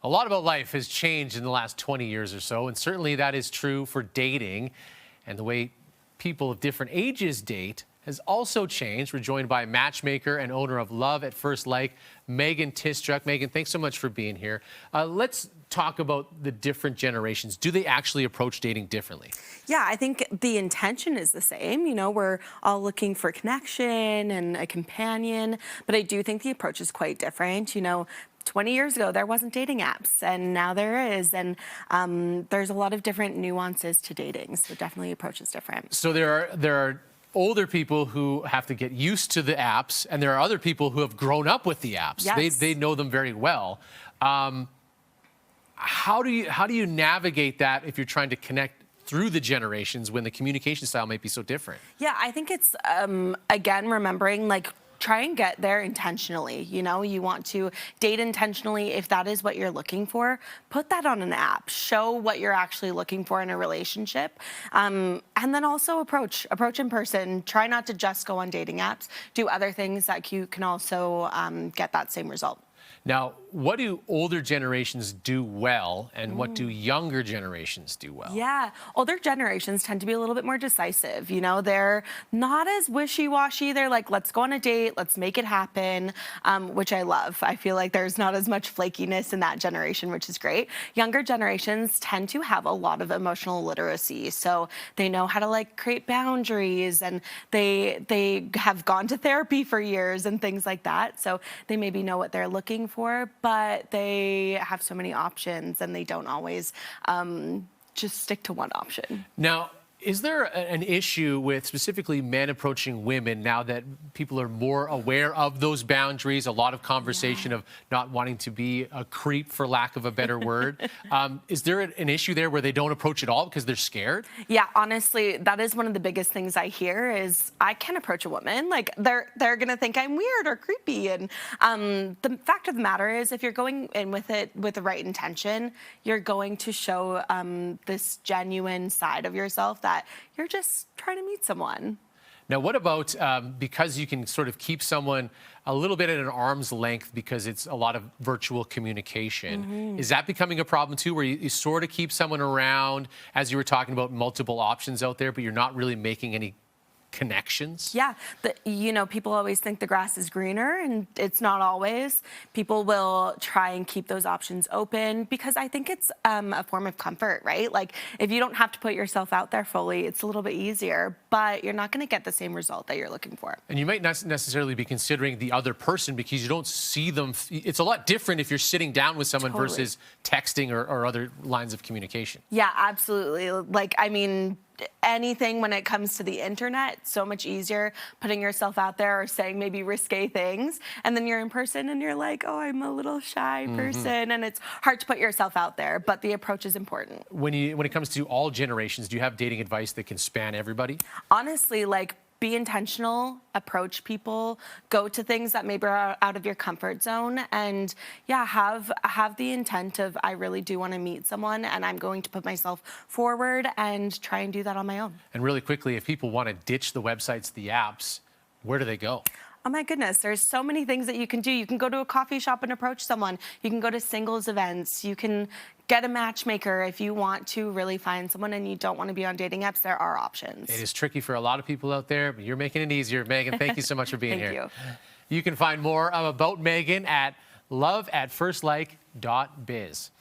A lot about life has changed in the last 20 years or so, and certainly that is true for dating. And the way people of different ages date has also changed. We're joined by matchmaker and owner of Love at First Like, Megan Tyschuk. Megan, thanks so much for being here. Let's talk about the different generations. Do they actually approach dating differently? Yeah, I think the intention is the same. You know, we're all looking for connection and a companion, but I do think the approach is quite different. You know, 20 years ago, there wasn't dating apps, and now there is. And there's a lot of different nuances to dating, so definitely approach is different. So there are older people who have to get used to the apps, and there are other people who have grown up with the apps. Yes. They know them very well. How do you navigate that if you're trying to connect through the generations when the communication style might be so different? Yeah, I think it's, again, remembering, like, try and get there intentionally. You know, you want to date intentionally. If that is what you're looking for, put that on an app. Show what you're actually looking for in a relationship. And then also approach in person. Try not to just go on dating apps. Do other things that you can also get that same result. Now, what do older generations do well, and what do younger generations do well? Yeah, older generations tend to be a little bit more decisive. You know, they're not as wishy-washy. They're like, let's go on a date, let's make it happen, which I love. I feel like there's not as much flakiness in that generation, which is great. Younger generations tend to have a lot of emotional literacy, so they know how to, like, create boundaries, and they have gone to therapy for years and things like that, so they maybe know what they're looking for, but they have so many options, and they don't always just stick to one option. Now, is there an issue with specifically men approaching women now that people are more aware of those boundaries? A lot of conversation of not wanting to be a creep, for lack of a better word. Is there an issue there where they don't approach at all because they're scared? Yeah, honestly, that is one of the biggest things I hear is I can't approach a woman. Like, they're gonna think I'm weird or creepy. And the fact of the matter is, if you're going in with it with the right intention, you're going to show this genuine side of yourself that you're just trying to meet someone. Now, what about, because you can sort of keep someone a little bit at an arm's length because it's a lot of virtual communication, is that becoming a problem too, where you sort of keep someone around, as you were talking about, multiple options out there, but you're not really making any connections? Yeah, you know, people always think the grass is greener, and it's not always. People will try and keep those options open because I think it's a form of comfort, right? Like, if you don't have to put yourself out there fully, it's a little bit easier, but you're not going to get the same result that you're looking for. And you might not necessarily be considering the other person because you don't see them. It's a lot different if you're sitting down with someone versus texting or other lines of communication. Yeah, absolutely. Like, I mean, anything when it comes to the internet, so much easier putting yourself out there or saying maybe risque things, and then you're in person and you're like, oh, I'm a little shy person, and it's hard to put yourself out there, but the approach is important. When it comes to all generations, do you have dating advice that can span everybody? Honestly, like, be intentional, approach people, go to things that maybe are out of your comfort zone, and yeah, have the intent of, I really do want to meet someone, and I'm going to put myself forward and try and do that on my own. And really quickly, if people want to ditch the websites, the apps, where do they go? Oh my goodness, there's so many things that you can do. You can go to a coffee shop and approach someone. You can go to singles events. You can get a matchmaker if you want to really find someone and you don't want to be on dating apps. There are options. It is tricky for a lot of people out there, but you're making it easier. Megan, thank you so much for being here. Thank you. You can find more about Megan at loveatfirstlike.biz.